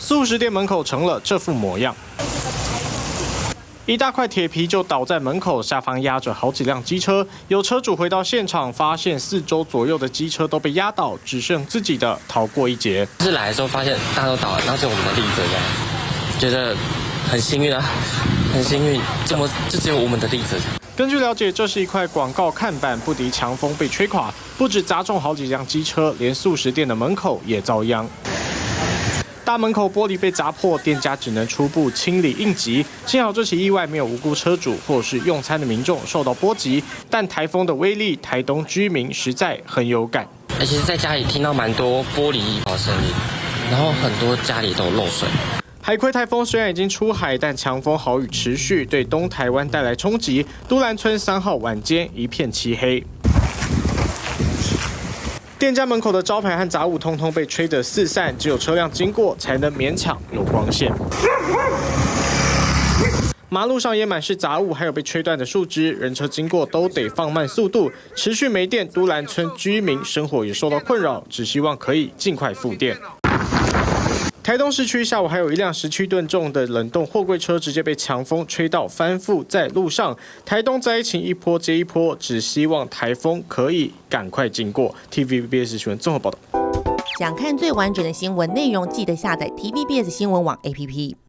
素食店门口成了这副模样。 一大块铁皮就倒在门口，下方压着好几辆机车。有车主回到现场，发现4周左右的机车都被压倒，只剩自己的逃过一劫。就是来的时候发现大家都倒了，然后只有我们的立着这样，觉得很幸运啊，很幸运，就只有我们的立着。根据了解，这是一块广告看板，不敌强风被吹垮，不止砸中好几辆机车，连素食店的门口也遭殃。 大门口玻璃被砸破，店家只能初步清理应急。幸好这起意外没有无辜车主或是用餐的民众受到波及，但台风的威力，台东居民实在很有感。其实在家里听到蛮多玻璃的声音，然后很多家里都有漏水。海葵台风虽然已经出海，但强风豪雨持续，对东台湾带来冲击。都兰村3号晚间一片漆黑。 店家门口的招牌和杂物通通被吹得四散，只有车辆经过才能勉强有光线。马路上也满是杂物，还有被吹断的树枝，人车经过都得放慢速度。持续没电，都兰村居民生活也受到困扰，只希望可以尽快复电。 台东市区下午还有一辆17吨重的冷冻货柜车直接被强风吹到翻覆在路上。台东灾情一波接一波，只希望台风可以赶快经过。TVBS 新闻综合报道。想看最完整的新闻内容，记得下载 TVBS 新闻网 APP。